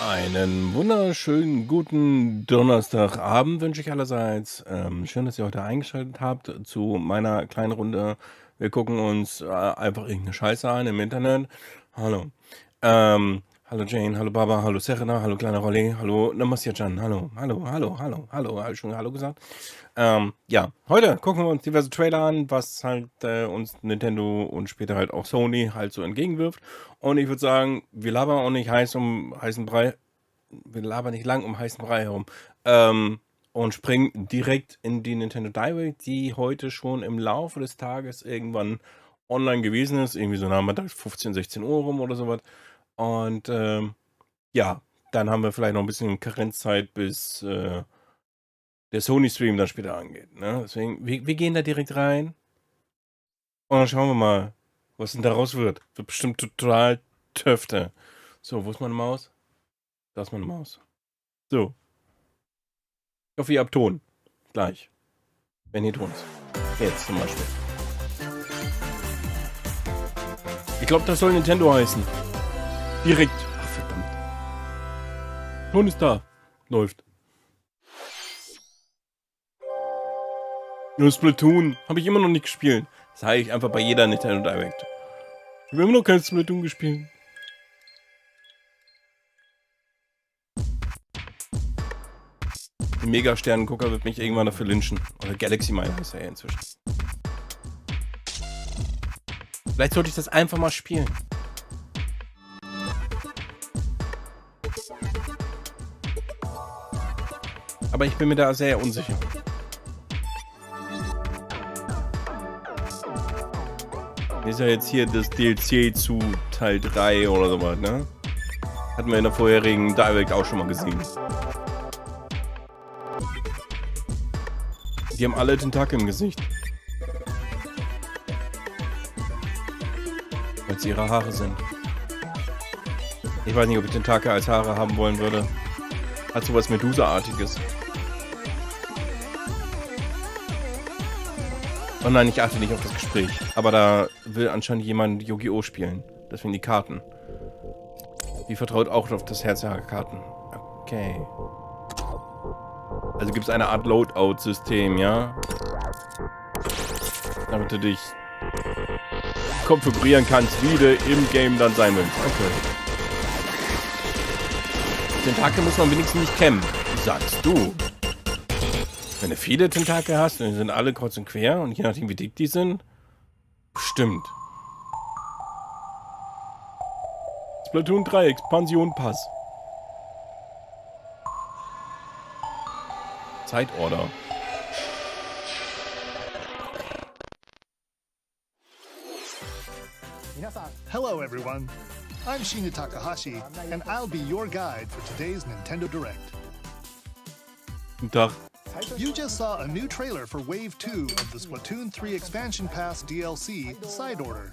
Einen wunderschönen guten Donnerstagabend wünsche ich allerseits. Schön, dass ihr heute eingeschaltet habt zu meiner kleinen Runde. Wir gucken uns einfach irgendeine Scheiße an im Internet. Hallo. Hallo Jane, hallo Baba, hallo Serena, hallo kleiner Rolli, hallo Namaste-chan, hallo, schon hallo gesagt. Ja, heute gucken wir uns diverse Trailer an, was halt uns Nintendo und später halt auch Sony halt so entgegenwirft. Und ich würde sagen, wir labern auch nicht heißen Brei, wir labern nicht lang um heißen Brei herum. Und springen direkt in die Nintendo Direct, die heute schon im Laufe des Tages irgendwann online gewesen ist. Irgendwie so nachmittags 15, 16 Uhr rum oder sowas. Und ja, dann haben wir vielleicht noch ein bisschen Karenzzeit, bis der Sony-Stream dann später angeht. Ne? Deswegen, wir gehen da direkt rein und dann schauen wir mal, was denn daraus wird. Wird bestimmt total Töfte. So, wo ist meine Maus? Da ist meine Maus. So. Ich hoffe, ihr habt Ton. Gleich. Wenn ihr Ton ist. Jetzt zum Beispiel. Ich glaube, das soll Nintendo heißen. Direkt. Ach, verdammt. Ton ist da. Läuft. Nur Splatoon. Habe ich immer noch nicht gespielt. Das sage ich einfach bei jeder Nintendo Direct. Ich habe immer noch kein Splatoon gespielt. Der Mega-Sternengucker wird mich irgendwann dafür lynchen. Oder Galaxy Miner heißt er ja inzwischen. Vielleicht sollte ich das einfach mal spielen. Aber ich bin mir da sehr unsicher. Ist ja jetzt hier das DLC zu Teil 3 oder sowas, ne? Hatten wir in der vorherigen Direct auch schon mal gesehen. Die haben alle Tentakel im Gesicht. Weil es ihre Haare sind. Ich weiß nicht, ob ich Tentakel als Haare haben wollen würde. Hat sowas Medusa-artiges. Oh nein, ich achte nicht auf das Gespräch. Aber da will anscheinend jemand Yu-Gi-Oh! Spielen. Deswegen die Karten. Die vertraut auch auf das Herz der Karten. Okay. Also gibt es eine Art Loadout-System, ja? Damit du dich konfigurieren kannst, wie du im Game dann sein willst. Okay. Tentakel muss man wenigstens nicht kämmen. Sagst du. Wenn du viele Tentakel hast und die sind alle kreuz und quer und je nachdem wie dick die sind, bestimmt. Splatoon 3 Expansion Pass. Zeitorder. Hello everyone, I'm Shinya Takahashi, and I'll be your guide for today's Nintendo Direct. Guten Tag. You just saw a new trailer for Wave 2 of the Splatoon 3 Expansion Pass DLC, Side Order.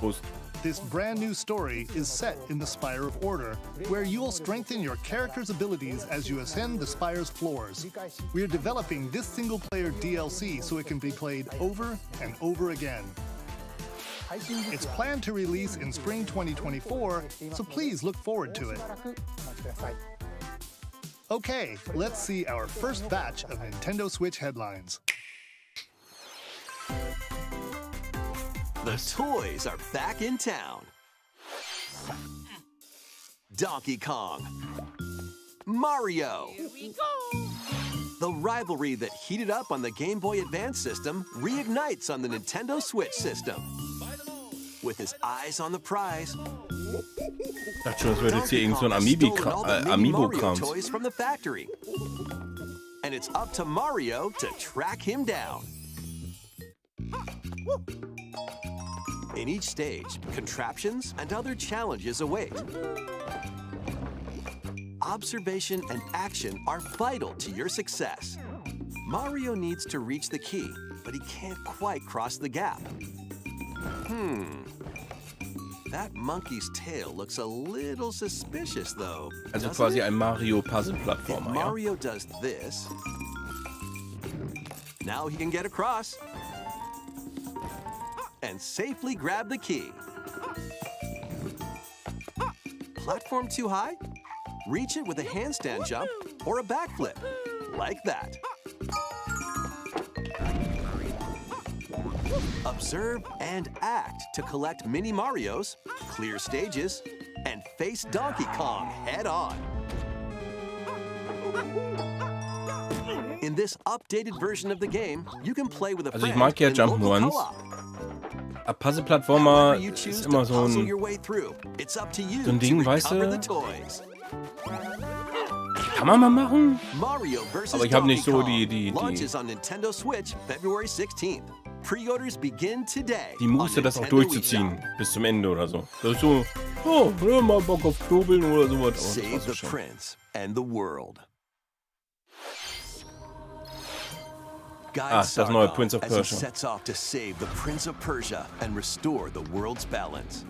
Prost. This brand new story is set in the Spire of Order, where you'll strengthen your character's abilities as you ascend the Spire's floors. We're developing this single-player DLC so it can be played over and over again. It's planned to release in spring 2024, so please look forward to it. Okay, let's see our first batch of Nintendo Switch headlines. The toys are back in town. Donkey Kong. Mario. Here we go. The rivalry that heated up on the Game Boy Advance system reignites on the Nintendo Switch system. With his eyes on the prize, Ich dachte schon, das wird jetzt hier irgend so ein Amiibo-Kram. toys from the factory. And it's up to Mario to track him down. In each stage, contraptions and other challenges await. Observation and action are vital to your success. Mario needs to reach the key, but he can't quite cross the gap. That monkey's tail looks a little suspicious, though. Also quasi ein Mario-Puzzle-Plattformer, If ja? Mario does this, now he can get across and safely grab the key. platform too high? Reach it with a handstand jump or a backflip, like that. Observe and act to collect mini Marios, clear stages, and face Donkey Kong head-on. In this updated version of the game, you can play with a Also ich friend mag ja in Jump local Ones. co-op. Puzzle-Plattformer However you choose ist to immer so puzzle ein your way through, it's up to you so ein Ding, to weißt recover du? the toys. Kann man mal machen? Mario vs. Aber ich habe nicht so Donkey die Kong launches on Nintendo Switch February 16th. Pre-orders begin today. Muße, on das auch Nintendo durchzuziehen eShop. bis zum Ende oder so. Das ist so, oh, ja, mal Bock auf Knobeln oder sowas. Save Aber the das schon. prince and the world. Das neue Prince of as he Persia. sets off to save the Prince of Persia and restore the world's balance.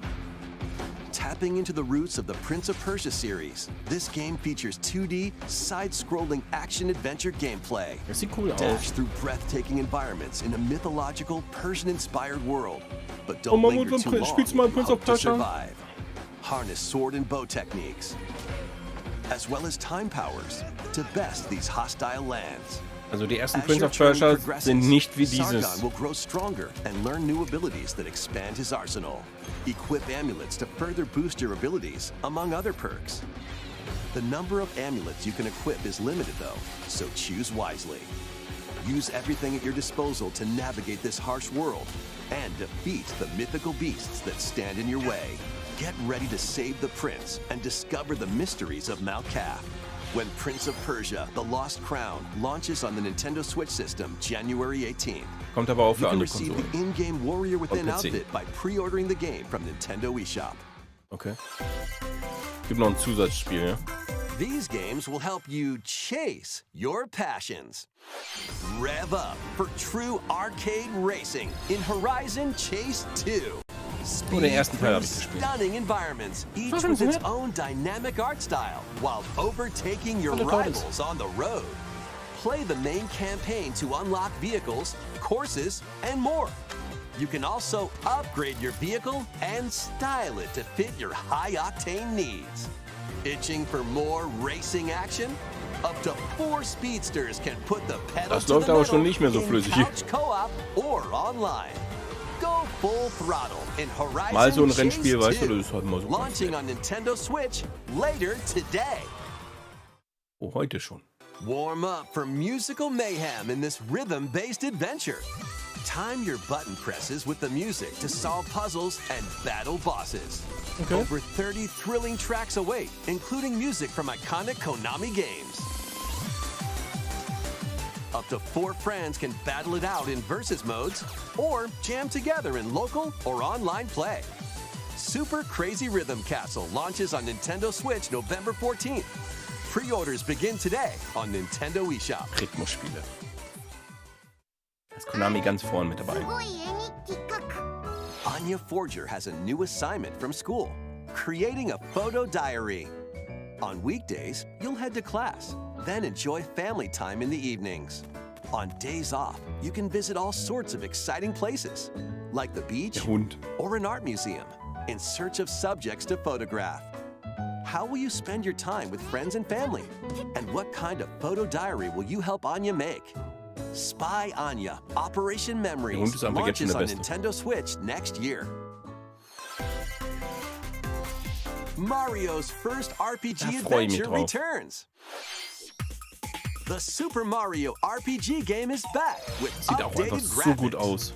Tapping into the roots of the Prince of Persia series, this game features 2D, side-scrolling action-adventure gameplay. Das sieht cool aus. Dash through breathtaking environments in a mythological, Persian-inspired world. But Oh, don't Mammut, linger too long spielst du mal if you Prince of hope to Persia? survive. Harness sword and bow techniques, as well as time powers, to best these hostile lands. Also die ersten As Prince your of Persia journey progresses, sind nicht wie dieses. Sargon will grow stronger and learn new abilities that expand his arsenal. Equip amulets to further boost your abilities, among other perks. The number of amulets you can equip is limited though, so choose wisely. Use everything at your disposal to navigate this harsh world and defeat the mythical beasts that stand in your way. Get ready to save the prince and discover the mysteries of Mount Kaf. When Prince of Persia, The Lost Crown launches on the Nintendo Switch system January 18th. Kommt aber auch You für can andere receive Konsolen. the in-game Warrior Within PC. outfit by pre-ordering the game from Nintendo eShop. Okay. Gibt noch ein Zusatzspiel, ja? These games will help you chase your passions. Rev up for true arcade racing in Horizon Chase 2. Oh, den ersten Teil through habe ich gespielt. stunning environments, each Warum with its so? own dynamic art style, while overtaking your Alle Todes. rivals on the road. Play the main campaign to unlock vehicles, courses, and more. You can also upgrade your vehicle and style it to fit your high-octane needs. Itching for more racing action? Up to 4 speedsters can put the pedal Das to läuft the aber metal schon nicht mehr so in flüssig. couch co-op or online. Go full throttle in Horizon Mal so ein Chase Rennspiel, weißt du, 2, das ist halt mal so. launching on Nintendo Switch later today. Oh, heute schon. Warm up for musical mayhem in this rhythm-based adventure. Time your button presses with the music to solve puzzles and battle bosses. Okay. Over 30 thrilling tracks await, including music from iconic Konami games. Up to 4 friends can battle it out in versus modes or jam together in local or online play. Super Crazy Rhythm Castle launches on Nintendo Switch November 14th. Pre-orders begin today on Nintendo eShop. Rhythmusspiele. Da ist Konami ganz vorn mit dabei. Anya Forger has a new assignment from school, creating a photo diary. On weekdays, you'll head to class, then enjoy family time in the evenings. On days off, you can visit all sorts of exciting places, like the beach Der Hund. or an art museum, in search of subjects to photograph. How will you spend your time with friends and family? And what kind of photo diary will you help Anya make? Spy Anya, Operation Memories Hund ist einfach jetzt schon launches der on Beste. Nintendo Switch next year. Mario's first RPG Da freu ich mich adventure drauf. returns. The Super Mario RPG game is back with Sieht auch einfach updated so gut graphics. aus.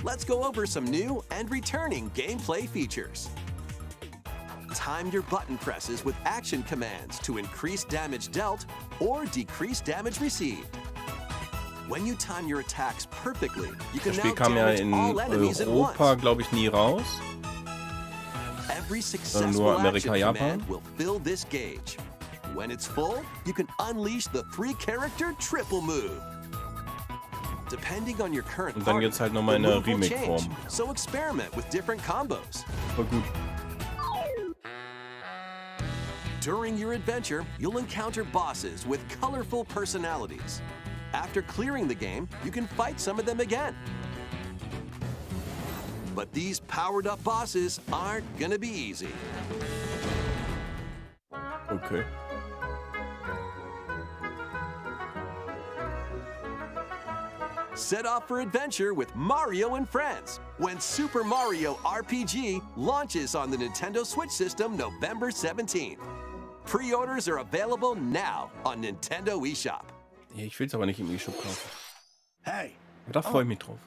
Let's go over some new and returning gameplay features. Time your button presses with action commands to increase damage dealt or decrease damage received. When you time your attacks perfectly, you can Das now Spiel kam ja damage in all enemies at Europa, once. glaube ich, nie raus. Every nur successful Amerika, action Japan. command will fill this gauge. When it's full, you can unleash the 3-character triple move. Depending on your current Und dann party, geht's halt nochmal in the der move will Remake-Form. change, so experiment with different combos. Voll gut. During your adventure, you'll encounter bosses with colorful personalities. After clearing the game, you can fight some of them again. But these powered-up bosses aren't gonna be easy. Okay. Set off for adventure with Mario and friends when Super Mario RPG launches on the Nintendo Switch system November 17th. Pre-orders are available now on Nintendo eShop. Ja, ich will es aber nicht im eShop kaufen. Hey, Da freue ich mich drauf.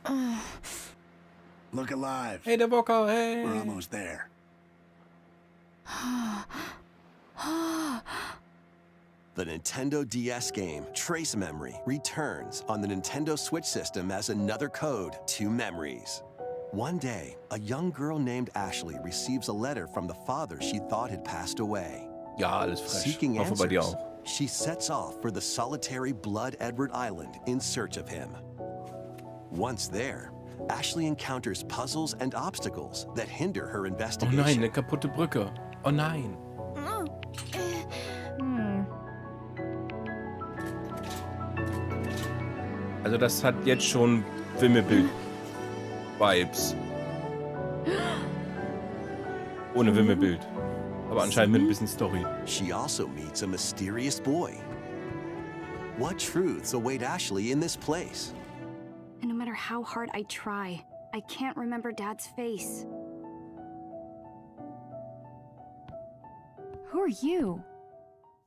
look alive. Hey, der Bocker, hey! We're almost there. The Nintendo DS game Trace Memory returns on the Nintendo Switch system as another code to memories. One day, a young girl named Ashley receives a letter from the father she thought had passed away. Ja, alles fresh. Seeking Hoffe bei dir answers, auch. she sets off for the solitary Blood Edward Island in search of him. Once there, Ashley encounters puzzles and obstacles that hinder her Oh investigation. nein, eine kaputte Brücke. Oh nein. Also das hat jetzt schon Wimmelbild-Vibes. Ohne Wimmelbild. Aber anscheinend mit ein bisschen Story. She also meets a mysterious boy. What truths await Ashley in this place? And no matter how hard I try, I can't remember Dad's face. Who are you?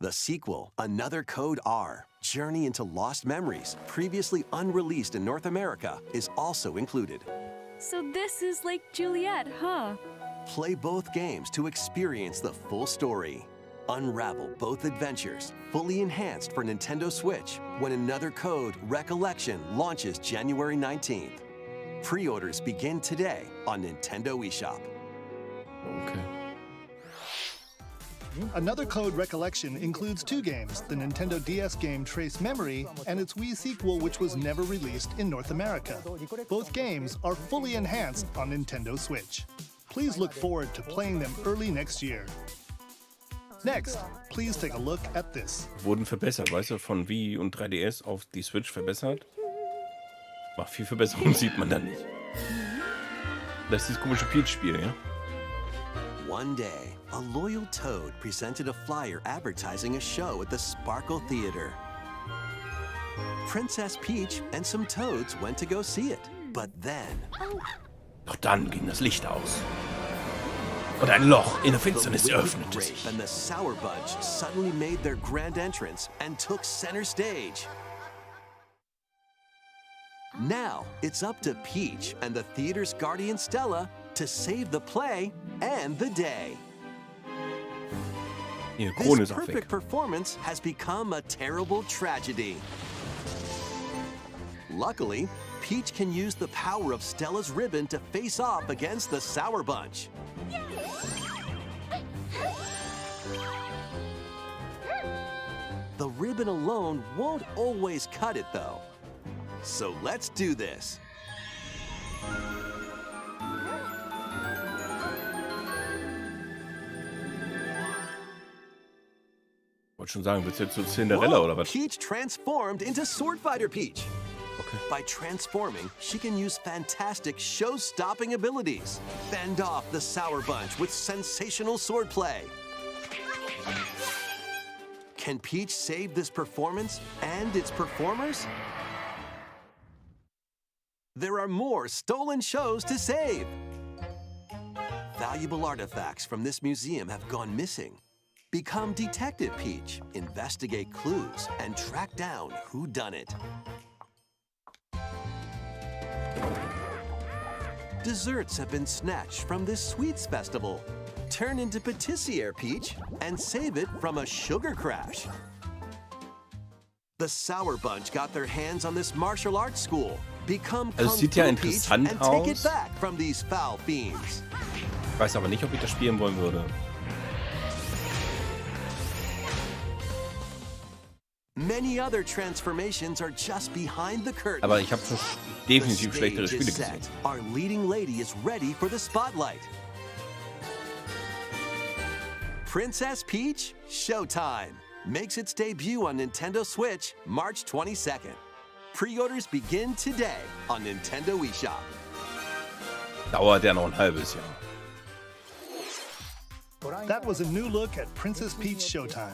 The sequel, Another Code R, Journey into Lost Memories, previously unreleased in North America, is also included. So this is like Juliet, huh? Play both games to experience the full story. Unravel both adventures, fully enhanced for Nintendo Switch, when Another Code Recollection launches January 19th. Pre-orders begin today on Nintendo eShop. Okay. Another Code Recollection includes two games, the Nintendo DS game Trace Memory and its Wii sequel which was never released in North America. Both games are fully enhanced on Nintendo Switch. Please look forward to playing them early next year. Next, please take a look at this. Wurden verbessert, weißt du, von Wii und 3DS auf die Switch verbessert. Aber viel Verbesserung sieht man da nicht. Das ist dieses komische Peach-Spiel, ja? One day, a loyal toad presented a flyer advertising a show at the Sparkle Theater. Princess Peach and some toads went to go see it. But then, Doch dann ging das Licht aus. Und ein Loch in der the Finsternis wicked öffnete grape sich. and the sour bunch suddenly made their grand entrance and took center stage. Now, it's up to Peach and the theater's guardian Stella to save the play and the day. Ihre Krone This ist auch weg. perfect performance has become a terrible tragedy. Luckily, Peach can use the power of Stella's ribbon to face off against the Sour Bunch. The ribbon alone won't always cut it, though. So let's do this. Wollte schon sagen, willst du jetzt so Cinderella oder was? Peach transformed into Swordfighter Peach. Okay. By transforming, she can use fantastic show-stopping abilities. Fend off the Sour Bunch with sensational swordplay. Can Peach save this performance and its performers? There are more stolen shows to save. Valuable artifacts from this museum have gone missing. Become Detective Peach, investigate clues, and track down who done it. Desserts have been snatched from this sweets festival. Turn into Patissiere Peach and save it from a sugar crash. The Sour Bunch got their hands on this martial arts school. Become Also, Kung es sieht ja Fu Peach interessant and take it aus. back from these foul fiends. Ich weiß aber nicht, ob ich das spielen wollen würde. Many other transformations are just behind the curtain. Aber ich habe schon The definitiv schlechtere stage Spiele is gesehen. set. Our leading lady is ready for the spotlight. Princess Peach Showtime makes its debut on Nintendo Switch March 22nd. Pre-orders begin today on Nintendo eShop. Dauert ja noch ein halbes Jahr. That was a new look at Princess Peach Showtime.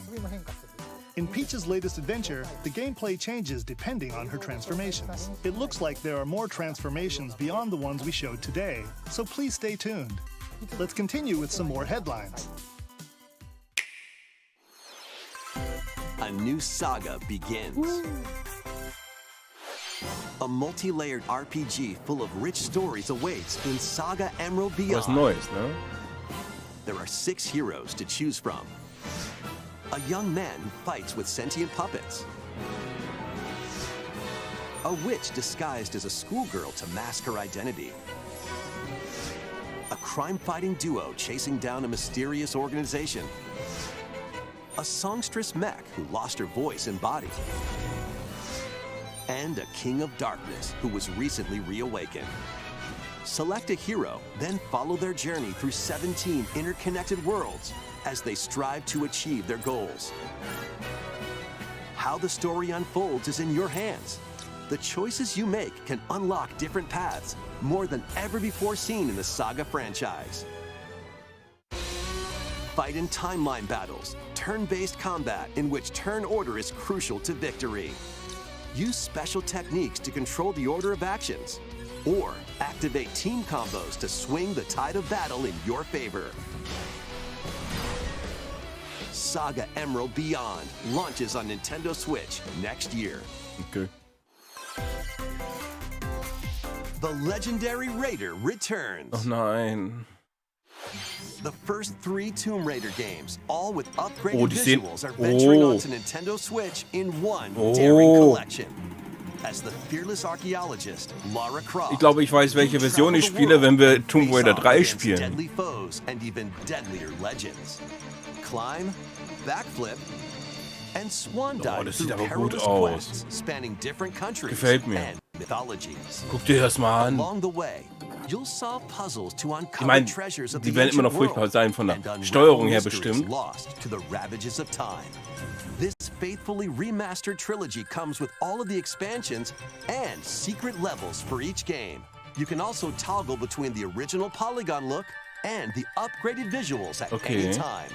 In Peach's latest adventure, the gameplay changes depending on her transformations. It looks like there are more transformations beyond the ones we showed today, so please stay tuned. Let's continue with some more headlines. A new saga begins. A multi-layered RPG full of rich stories awaits in Saga Emerald Was Beyond. Neues, ne? There are 6 heroes to choose from. A young man who fights with sentient puppets. A witch disguised as a schoolgirl to mask her identity. A crime-fighting duo chasing down a mysterious organization. A songstress mech who lost her voice and body. And a king of darkness who was recently reawakened. Select a hero, then follow their journey through 17 interconnected worlds as they strive to achieve their goals. How the story unfolds is in your hands. The choices you make can unlock different paths, more than ever before seen in the Saga franchise. Fight in timeline battles, turn-based combat in which turn order is crucial to victory. Use special techniques to control the order of actions, or activate team combos to swing the tide of battle in your favor. Saga Emerald Beyond launches on Nintendo Switch next year. Okay. The legendary Raider returns. Oh nein. The first 3 Tomb Raider games, all with upgraded Oh, die sehen- visuals, are venturing Oh. onto Nintendo Switch in one Oh. daring collection. As the fearless archaeologist Lara Croft, Ich glaube, ich weiß, welche you Version travel ich the spiele, world, wenn wir Tomb face Raider off 3 against spielen. deadly foes and even deadlier legends. Climb, backflip, and swan dive das sieht through aber gut perilous aus. quests spanning different countries Gefällt mir. and mythologies. Guck dir das mal an. Along the way, you'll solve puzzles to Ich uncover meine, treasures of die the werden immer noch ancient furchtbar world sein von der and unravel Steuerung her mysteries bestimmt. lost to the ravages of time. This faithfully remastered trilogy comes with all of the expansions and secret levels for each game. You can also toggle between the original polygon look and the upgraded visuals at Okay. any time.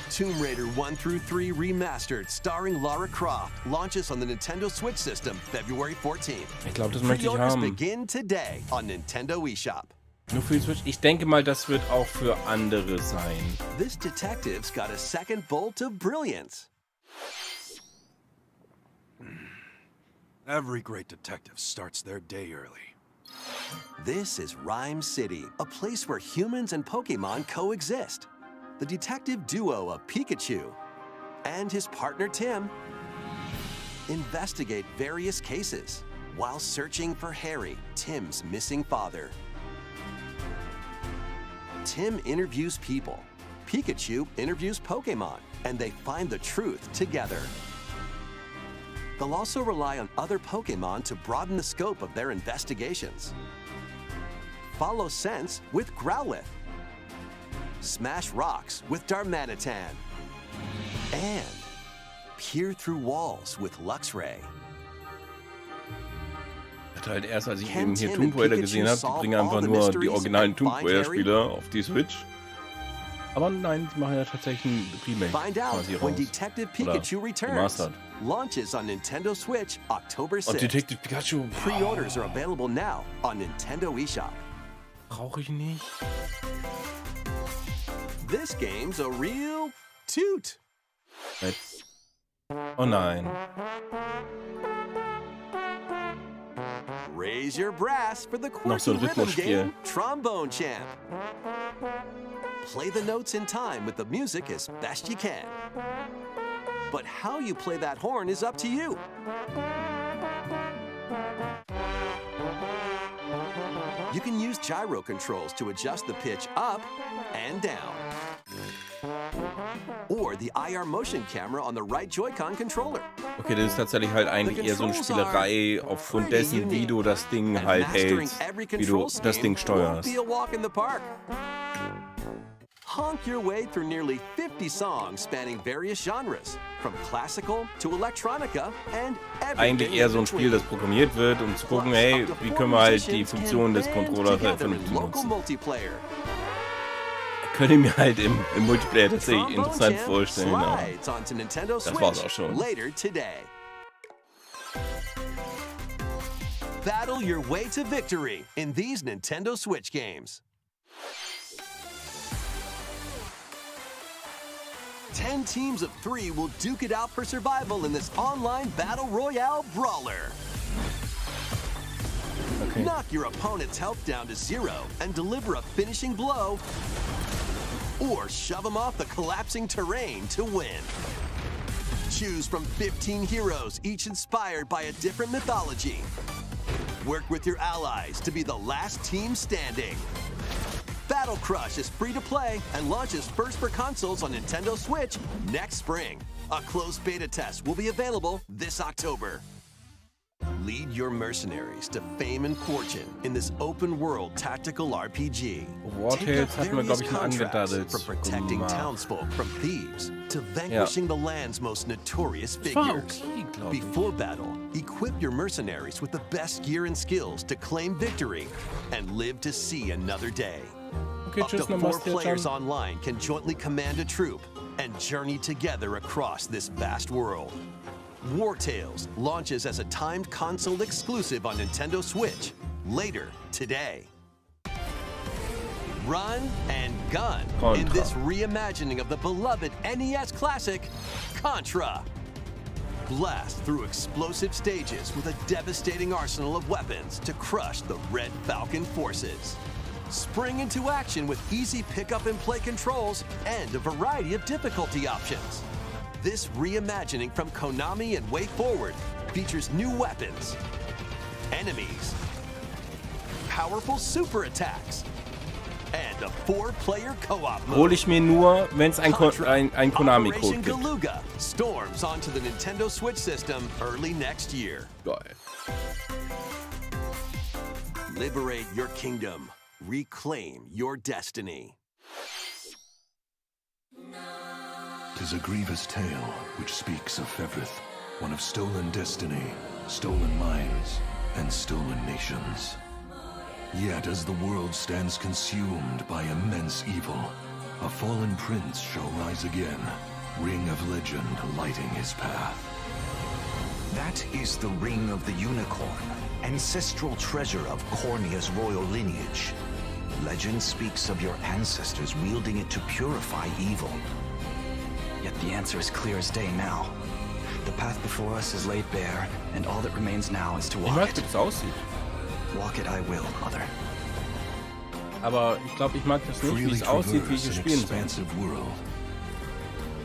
Tomb Raider 1 through 3 Remastered, starring Lara Croft, launches on the Nintendo Switch system February 14th. Ich glaube, das möchte ich Pre-orders haben. begin today on Nintendo eShop. Nur für die Switch. Ich denke mal, das wird auch für andere sein. This detective's got a second bolt of brilliance. Every great detective starts their day early. This is Rhyme City, a place where humans and Pokemon coexist. The detective duo of Pikachu and his partner Tim investigate various cases while searching for Harry, Tim's missing father. Tim interviews people, Pikachu interviews Pokemon, and they find the truth together. They'll also rely on other Pokemon to broaden the scope of their investigations. Follow Sense with Growlithe. Smash rocks with Darmanitan. And peer through walls with Luxray. Ich hatte halt erst, als ich Can eben hier Tim Tomb and Raider Pikachu gesehen habe, die solve bringen all einfach the nur die mysteries originalen and Tomb find Raider Harry? Spiele auf die Switch. Aber nein, die machen ja tatsächlich ein Remake Find out quasi when raus. Detective Oder Pikachu returns. remastered. Launches on Nintendo Switch October Und 6th. Detective Pikachu Pre-orders are available now on Nintendo eShop. brauche ich nicht. This game's a real toot. Oh nein. Raise your brass for the Noch so quirky ein rhythm Rhythmusspiel. game, Trombone Champ. Play the notes in time with the music as best you can. But how you play that horn is up to you. You can use gyro controls to adjust the pitch up and down. Or the IR motion camera on the right Joy-Con controller. Okay, das ist tatsächlich halt eigentlich eher so eine Spielerei aufgrund dessen, wie du das Ding And halt mastering hältst, every wie du control das Ding scheme won't steuerst. be a walk in the park. Honk your way through nearly 50 songs spanning various genres, from classical to electronica and Eigentlich everything eher in so ein Spiel, between. das programmiert wird, um zu gucken, Plus, hey, up to wie 4 können wir halt die musicians Funktionen can des band Controllers halt together in vernünftig local nutzen. multiplayer. könnte mir halt im Multiplayer tatsächlich Trombone interessant Champ vorstellen. Aber slides onto Nintendo das war's auch Switch schon. later today. Battle your way to victory in these Nintendo Switch games. 10 teams of 3 will duke it out for survival in this online battle royale brawler. Okay. Knock your opponent's health down to 0 and deliver a finishing blow, or shove them off the collapsing terrain to win. Choose from 15 heroes, each inspired by a different mythology. Work with your allies to be the last team standing. Battle Crush is free to play and launches first for consoles on Nintendo Switch next spring. A closed beta test will be available this October. Lead your mercenaries to fame and fortune in this open-world tactical RPG. War Take up Tales hatten wir, various glaube ich, mal contracts angedaddelt. from protecting Gemacht. townsfolk from thieves to vanquishing the land's most notorious figures. okay, glaub ich. Before battle, equip your mercenaries with the best gear and skills to claim victory and live to see another day. Okay, Up to tschüss, 4 Namaste, players ciao. online can jointly command a troop and journey together across this vast world. War Tales launches as a timed console exclusive on Nintendo Switch later today. Run and gun in Contra. this reimagining of the beloved NES classic, Contra. Blast through explosive stages with a devastating arsenal of weapons to crush the Red Falcon forces. Spring into action with easy pick-up and play controls and a variety of difficulty options. This reimagining from Konami and Way Forward features new weapons, enemies, powerful super attacks, and a 4-player co-op Hole mode. ich mir nur, wenn es ein Operation Konami-Code gibt. Galuga storms onto the Nintendo Switch system early next year. Geil. Liberate your kingdom. Reclaim your destiny. 'Tis a grievous tale which speaks of Fevrith, one of stolen destiny, stolen minds, and stolen nations. Yet as the world stands consumed by immense evil, a fallen prince shall rise again, ring of legend lighting his path. That is the Ring of the Unicorn, ancestral treasure of Cornia's royal lineage. Legend speaks of your ancestors wielding it to purify evil. Yet the answer is clear as day now. The path before us is laid bare, and all that remains now is to Ich walk mag, it. wie das aussieht. Walk it I will, Mother. Aber ich glaube, ich mag das nicht, wie Freely es aussieht, wie ich traverse es an spielen soll. expansive world.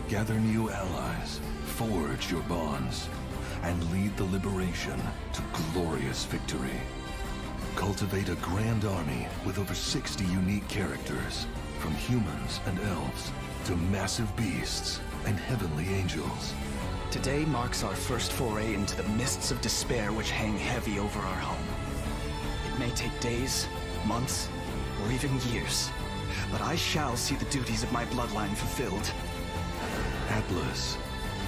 Gather new allies, forge your bonds, and lead the liberation to glorious victory. Cultivate a grand army with over 60 unique characters, from humans and elves to massive beasts and heavenly angels. Today marks our first foray into the mists of despair which hang heavy over our home. It may take days, months, or even years, but I shall see the duties of my bloodline fulfilled. Atlas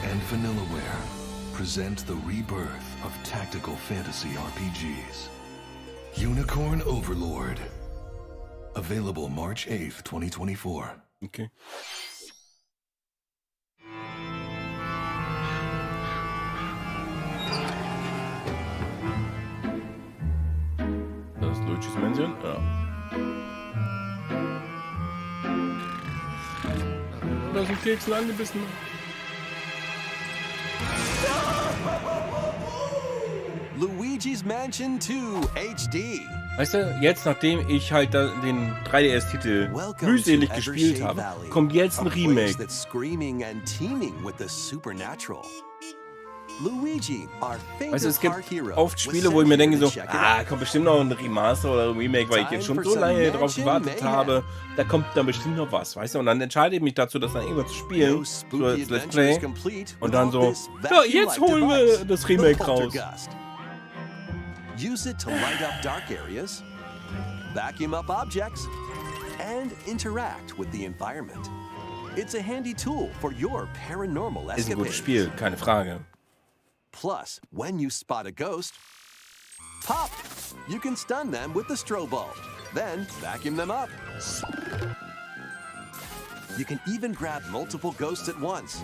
and Vanillaware present the rebirth of tactical fantasy RPGs. Unicorn Overlord. Available March 8th, 2024. Okay. Das ist Luigi's Mansion? Ja. Da ist ein Keksen angebissen. Luigi's Mansion 2 HD. Weißt du, jetzt nachdem ich halt den 3DS-Titel mühselig gespielt habe, kommt jetzt ein Remake. That's screaming and teeming with the supernatural. Luigi, our Weißt du, es favorite gibt car hero, oft was Spiele, wo sent ich mir denke here so, to check it out. kommt bestimmt noch ein Remaster oder ein Remake, weil ich jetzt schon so lange drauf gewartet habe. Da kommt dann bestimmt noch was, weißt du? Und dann entscheide ich mich dazu, das dann irgendwas zu spielen, No so spooky als Let's adventure is Play. complete Und dann so, without this ja, jetzt vacuum-like holen wir device, das the Remake raus. Poltergust. Use it to light up dark areas, vacuum up objects, and interact with the environment. It's a handy tool for your paranormal Ist ein gutes escapades. Spiel, keine Frage. Plus, when you spot a ghost, pop! You can stun them with the strobe bulb, then vacuum them up. You can even grab multiple ghosts at once.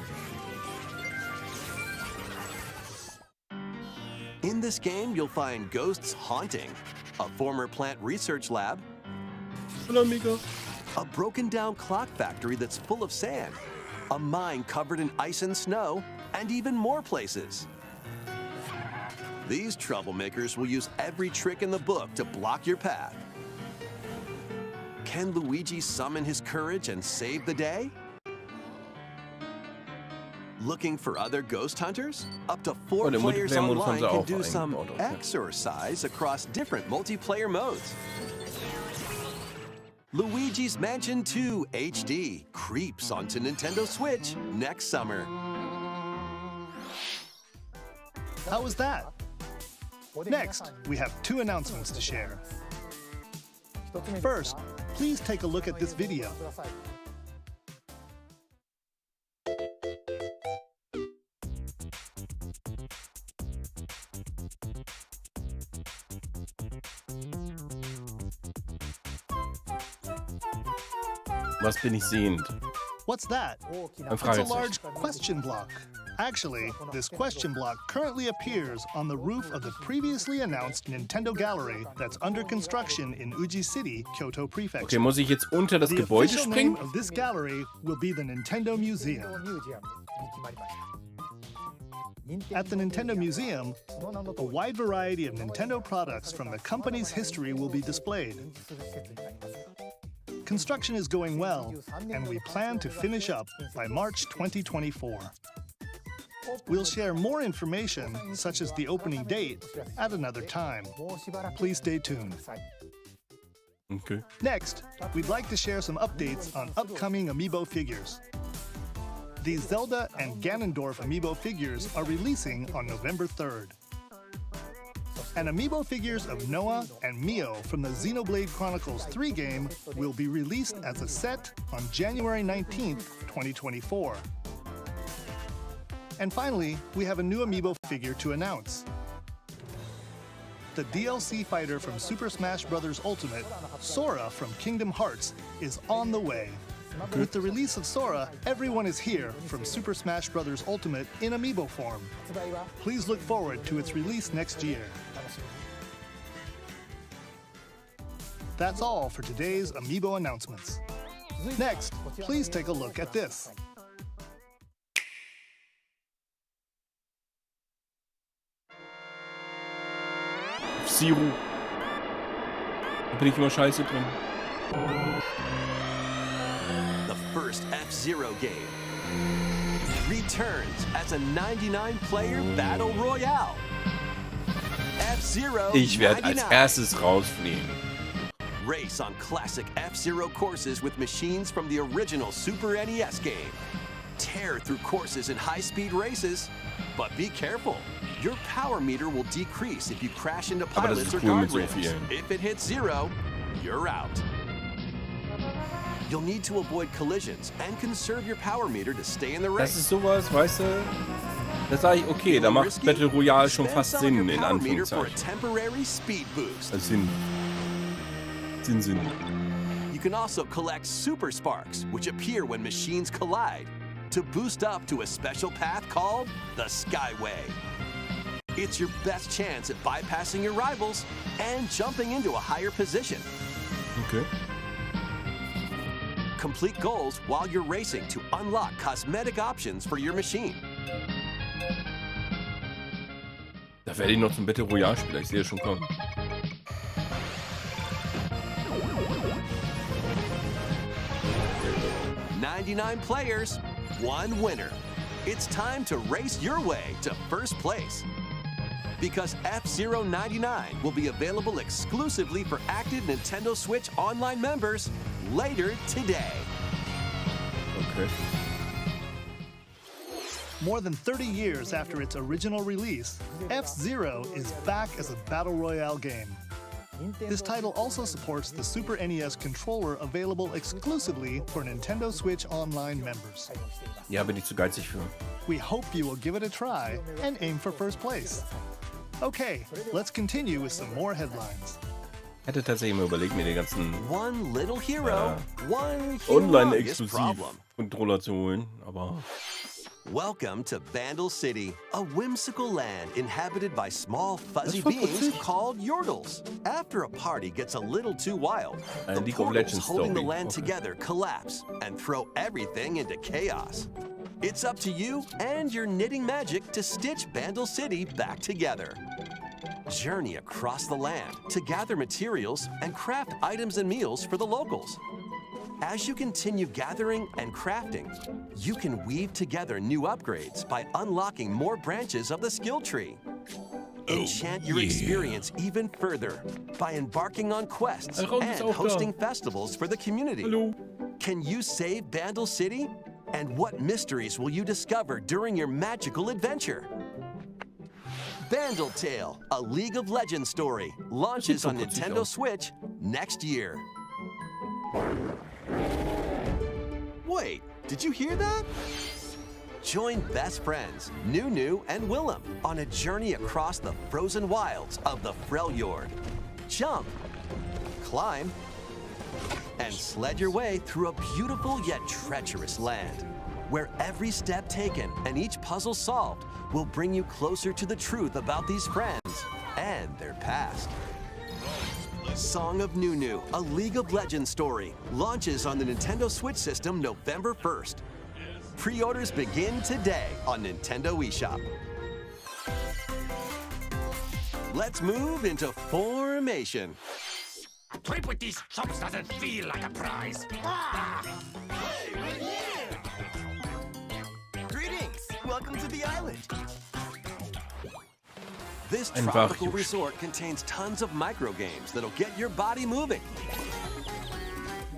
In this game, you'll find ghosts haunting, a former plant research lab, Hallo, amigo. a broken down clock factory that's full of sand, a mine covered in ice and snow, and even more places. These troublemakers will use every trick in the book to block your path. Can Luigi summon his courage and save the day? Looking for other ghost hunters? Up to 4 den players Multiplayer-Modus haben online sie can auch do some eingebaut, okay. exercise across different multiplayer modes. Luigi's Mansion 2 HD creeps onto Nintendo Switch next summer. How was that? Next, we have 2 announcements to share. First, please take a look at this video. Was bin ich sehend? What's that? Ein It's a Fragezeichen. large question block. Actually, this question block currently appears on the roof of the previously announced Nintendo Gallery that's under construction in Uji City, Kyoto Okay, Prefecture. muss ich jetzt unter das The Gebäude official name springen? of this gallery will be the Nintendo Museum. At the Nintendo Museum, a wide variety of Nintendo products from the company's history will be displayed. Construction is going well, and we plan to finish up by March 2024. We'll share more information, such as the opening date, at another time. Please stay tuned. Okay. Next, we'd like to share some updates on upcoming Amiibo figures. These Zelda and Ganondorf Amiibo figures are releasing on November 3rd. And Amiibo figures of Noah and Mio from the Xenoblade Chronicles 3 game will be released as a set on January 19th, 2024. And finally, we have a new Amiibo figure to announce. The DLC fighter from Super Smash Bros. Ultimate, Sora from Kingdom Hearts, is on the way. With the release of Sora, everyone is here from Super Smash Bros. Ultimate in Amiibo form. Please look forward to its release next year. That's all for today's Amiibo announcements. Next, please take a look at this. F-Zero. Da bin ich immer scheiße drin. The first F-Zero game returns as a 99-player battle royale. F-Zero Ich werde als 99. erstes rausfliegen. Race on classic F-Zero courses with machines from the original Super NES game. Tear through courses in high-speed races, but be careful. Your power meter will decrease if you crash into Aber das pilots ist or cool mit so guardrails. vielen. If it hits 0, you're out. You'll need to avoid collisions and conserve your power meter to stay in the Das race. ist sowas, weißt du? Da sage ich, okay, da macht Battle Royale schon fast Spend some of Sinn, your in power meter for a Anführungszeichen. temporary speed boost. Also Sinn. You can also collect super sparks, which appear when machines collide, to boost up to a special path called the Skyway. It's your best chance at bypassing your rivals and jumping into a higher position. Okay. Complete goals while you're racing to unlock cosmetic options for your machine. Da werde ich noch zum Battle Royale Spieler, ich sehe es schon kommen. "99 players, 1 winner. It's time to race your way to first place. Because F-Zero 99 will be available exclusively for active Nintendo Switch Online members later today. Okay. More than 30 years after its original release, F-Zero is back as a battle royale game. This title also supports the Super NES controller available exclusively for Nintendo Switch Online members. Ja, bin ich zu geizig für. We hope you will give it a try and aim for first place. Okay, let's continue with some more headlines. Hätte tatsächlich mal überlegt, mir den ganzen One little hero, one humongous Online-exklusiv problem. Controller zu holen, aber Welcome to Bandle City, a whimsical land inhabited by small fuzzy voll beings putzig. called Yordles. After a party gets a little too wild, the League of portals Legends holding the story. land Okay. together collapse and throw everything into chaos. It's up to you and your knitting magic to stitch Bandle City back together. Journey across the land to gather materials and craft items and meals for the locals. As you continue gathering and crafting, you can weave together new upgrades by unlocking more branches of the skill tree. Enchant your experience even further by embarking on quests Raus ist and auch da. hosting festivals for the community. hallo. Can you save Bandle City? And what mysteries will you discover during your magical adventure? Bandle Tale, a League of Legends story, launches on so putzig Nintendo aus. Switch next year. Wait, did you hear that? Join best friends Nunu and Willem on a journey across the frozen wilds of the Freljord. Jump, climb, and sled your way through a beautiful yet treacherous land, where every step taken and each puzzle solved will bring you closer to the truth about these friends and their past. Song of Nunu, a League of Legends story, launches on the Nintendo Switch system November 1st. Pre-orders begin today on Nintendo eShop. Let's move into formation. A trip with these chumps doesn't feel like a prize. Greetings! Welcome to the island. This Ein tropical Wachjusch. resort contains tons of micro games that'll get your body moving.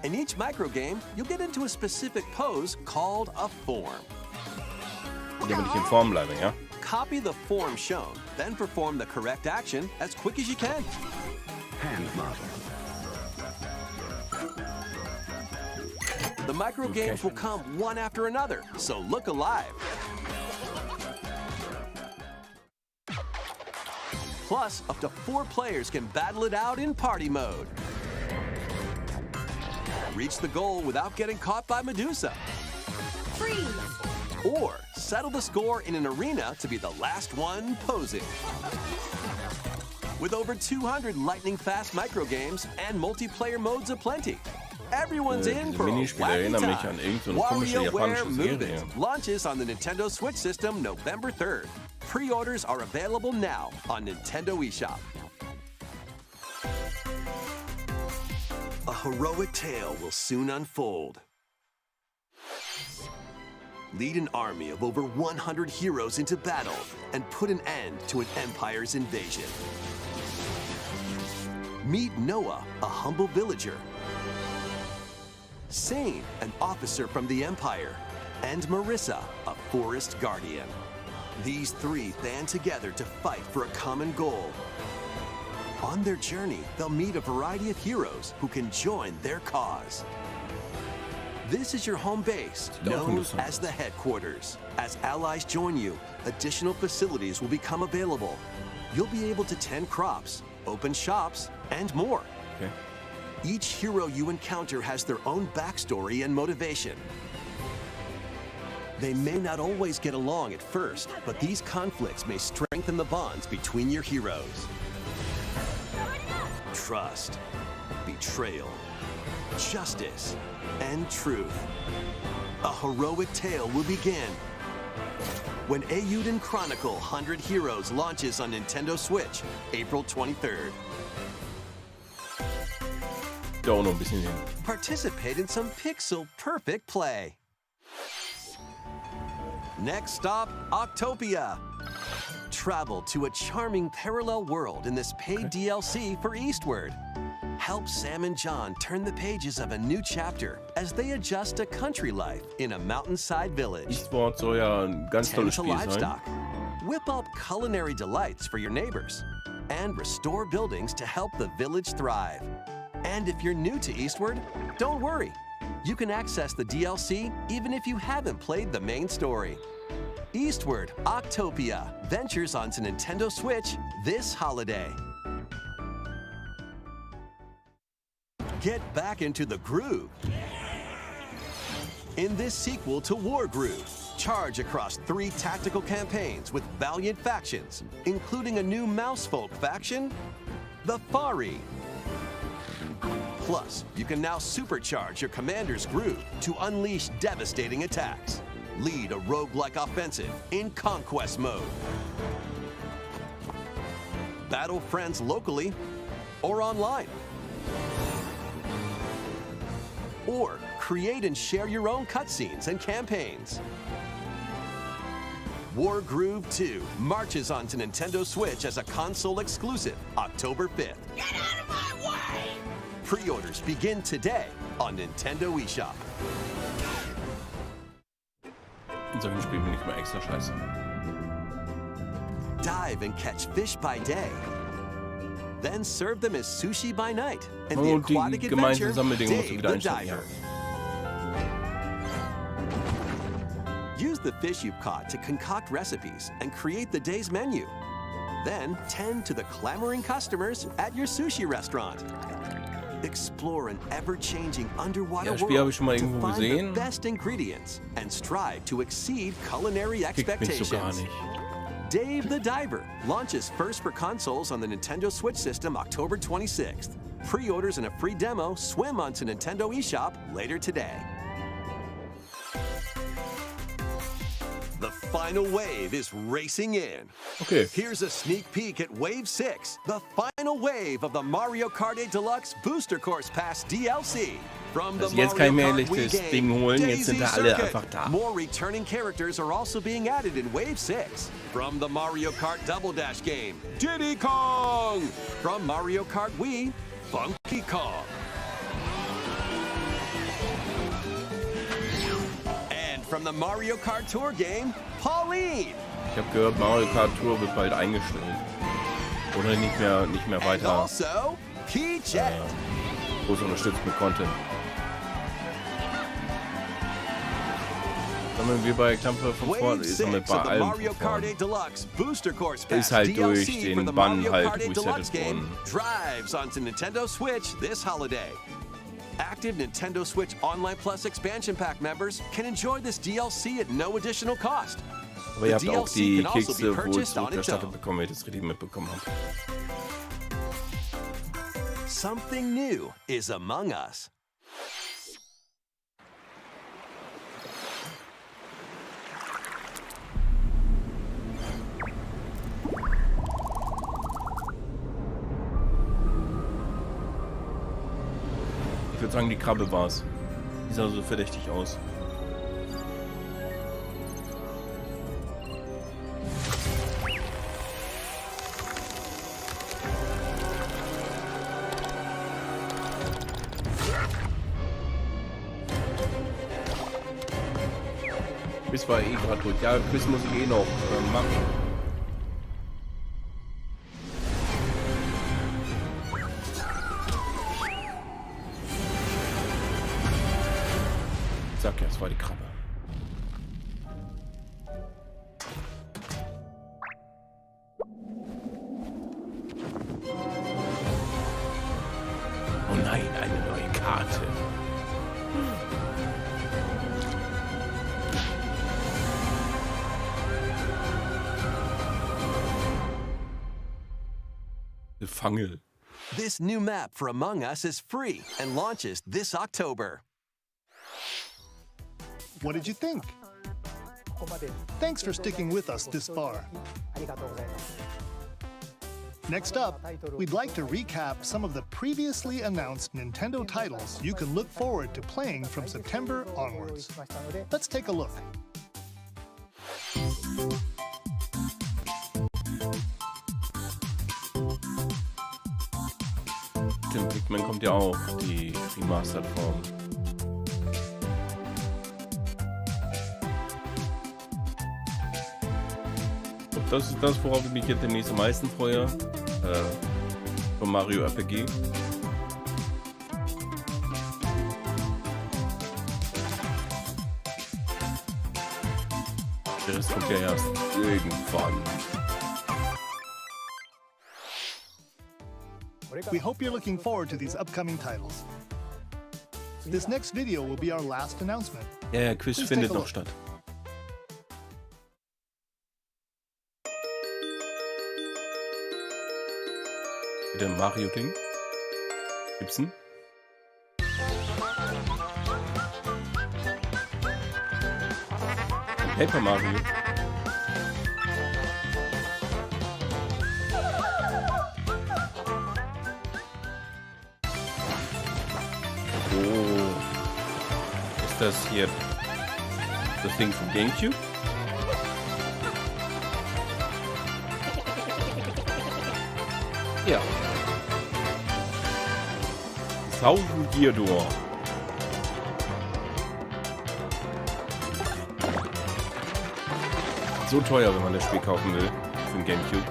In each micro game, you'll get into a specific pose called a form. Damit ich in Form bleibe, ja? Copy the form shown, then perform the correct action as quick as you can. Hand model. The micro games will come one after another, so look alive. Plus, up to 4 players can battle it out in party mode. Reach the goal without getting caught by Medusa. Freeze! Or settle the score in an arena to be the last one posing. With over 200 lightning-fast microgames and multiplayer modes aplenty, everyone's in Diese for a Minispiele wacky erinnern mich an time. irgend so eine komische WarioWare japanische Move Serie. It launches on the Nintendo Switch system November 3rd. Pre-orders are available now on Nintendo eShop. A heroic tale will soon unfold. Lead an army of over 100 heroes into battle and put an end to an empire's invasion. Meet Noah, a humble villager. Sane, an officer from the Empire. And Marissa, a forest guardian. These 3 band together to fight for a common goal. On their journey, they'll meet a variety of heroes who can join their cause. This is your home base, known as the headquarters. As allies join you, additional facilities will become available. You'll be able to tend crops, open shops, and more. Okay. Each hero you encounter has their own backstory and motivation. They may not always get along at first, but these conflicts may strengthen the bonds between your heroes. Trust, betrayal, justice, and truth. A heroic tale will begin when Eiyuden Chronicle 100 Heroes launches on Nintendo Switch, April 23rd. Dauert noch ein bisschen hin. Participate in some pixel-perfect play. Next stop, Octopia. Travel to a charming parallel world in this paid DLC for Eastward. Help Sam and John turn the pages of a new chapter as they adjust to country life in a mountainside village. Eastward soll ja ein ganz Tend tolles to Spiel sein. livestock. Whip up culinary delights for your neighbors. And restore buildings to help the village thrive. And if you're new to Eastward, don't worry. You can access the DLC even if you haven't played the main story. Eastward Octopia ventures onto Nintendo Switch this holiday. Get back into the groove. In this sequel to War Groove, charge across 3 tactical campaigns with valiant factions, including a new mousefolk faction, the Fari. Plus, you can now supercharge your commander's groove to unleash devastating attacks. Lead a roguelike offensive in conquest mode. Battle friends locally or online. Or create and share your own cutscenes and campaigns. War Groove 2 marches onto Nintendo Switch as a console exclusive October 5th. Get out of my way! Pre-orders begin today on Nintendo eShop. In solchen Spielen bin ich mal extra scheiße. Dive and catch fish by day. Then serve them as sushi by night. And the Und die aquatic gemeinsamen adventure, Sammeldinge musst du Dave wieder the einstellen. Diver. Ja. Use the fish you've caught to concoct recipes and create the day's menu. Then tend to the clamoring customers at your sushi restaurant. Explore an ever-changing underwater Ja, Spiel habe world ich schon mal to irgendwo find the gesehen. best ingredients and strive to exceed culinary Kickt mich so gar expectations. nicht. Dave the Diver launches first for consoles on the Nintendo Switch system October 26th. Pre-orders and a free demo swim onto Nintendo eShop later today. The final wave is racing in. Okay. Here's a sneak peek at Wave 6, the final wave of the Mario Kart 8 Deluxe Booster Course Pass DLC. From the Also jetzt kann ich mir Mario endlich Kart das Wii Ding game, holen, jetzt Daisy sind da alle Circuit. einfach da. More returning characters are also being added in Wave 6. From the Mario Kart Double Dash game, Diddy Kong. From Mario Kart Wii, Funky Kong. And from the Mario Kart Tour game, Pauline. Ich habe gehört, Mario Kart Tour wird bald eingestellt. Oder nicht mehr And weiter also, Jet. groß unterstützt mit Content. Sammeln wir bei Klampfe von vorne, Wave ist 6 damit bei of the allem Mario von Kart vorne. 8 Deluxe Booster Course Pass Ist halt durch DLC for den the Bann Mario halt Kart 8 Deluxe resettet game worden. drives onto Nintendo Switch this holiday. Active Nintendo Switch Online Plus expansion pack members can enjoy this DLC at no additional cost. Aber ihr habt The auch DLC die can also be Kekse wohl purchased on its zurückerstattet own. bekommen, wenn ich das richtig mitbekommen habe. Something new is among us. Ich würde sagen, die Krabbe war's. Die sah so verdächtig aus. Quiz war eh gerade gut. Ja, Quiz muss ich eh noch machen. Sag ja, es war die Krabbe. Oh nein, eine neue Karte. Gefangel. This new map for Among Us is free and launches this October. What did you think? Thanks for sticking with us this far. Next up, we'd like to recap some of the previously announced Nintendo titles you can look forward to playing from September onwards. Let's take a look. Stimmt, Pikmin kommt ja auch, die Remastered-Form. Das ist das, worauf ich mich jetzt demnächst am meisten freue. Von Mario RPG. Der Rest kommt ja erst irgendwann. We hope you're looking forward to these upcoming titles. This next video will be our last announcement. Ja, Quiz Please findet take a noch look. statt. Wieder ein Mario-Ding. Gibt's einen? Paper Mario. Oh. Ist das hier das Ding von GameCube? Ja. Hier durch. So teuer, wenn man das Spiel kaufen will. Für den GameCube.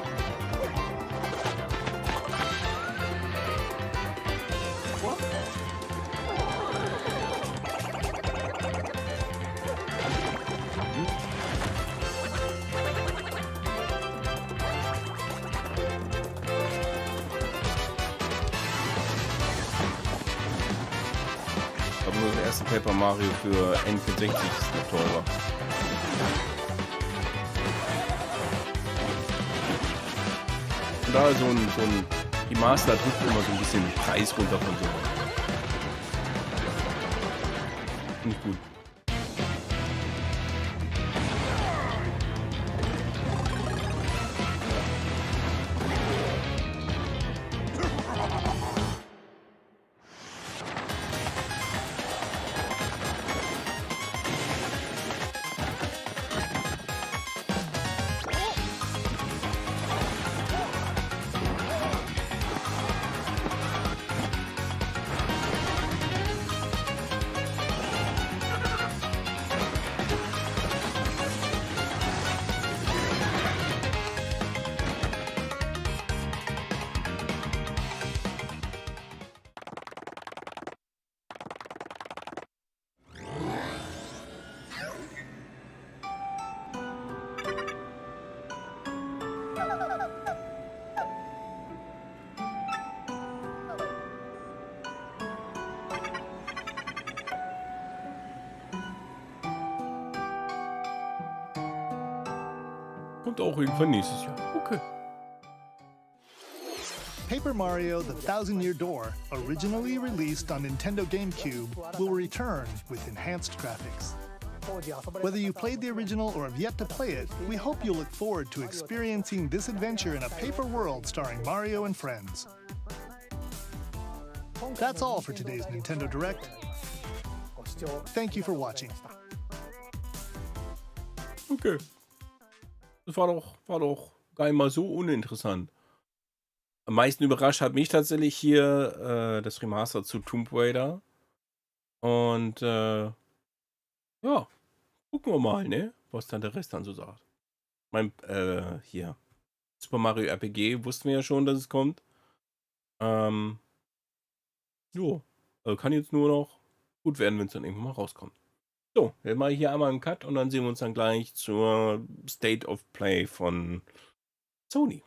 Ich glaube nur das erste Paper Mario für N64 ist noch teurer. Und da so ein Remaster drückt immer so ein bisschen den Preis runter von so. Nicht gut. Kommt auch irgendwann nächstes Jahr. Okay. Paper Mario: The Thousand-Year Door, originally released on Nintendo GameCube, will return with enhanced graphics. Whether you played the original or have yet to play it, we hope you'll look forward to experiencing this adventure in a paper world starring Mario and friends. That's all for today's Nintendo Direct. Thank you for watching. Okay. Das war doch gar nicht mal so uninteressant. Am meisten überrascht hat mich tatsächlich hier das Remaster zu Tomb Raider. Und ja, gucken wir mal, ne? Was dann der Rest dann so sagt. Hier. Super Mario RPG wussten wir ja schon, dass es kommt. Jo. Also kann jetzt nur noch gut werden, wenn es dann irgendwann mal rauskommt. So, jetzt mache ich hier einmal einen Cut und dann sehen wir uns dann gleich zur State of Play von Sony.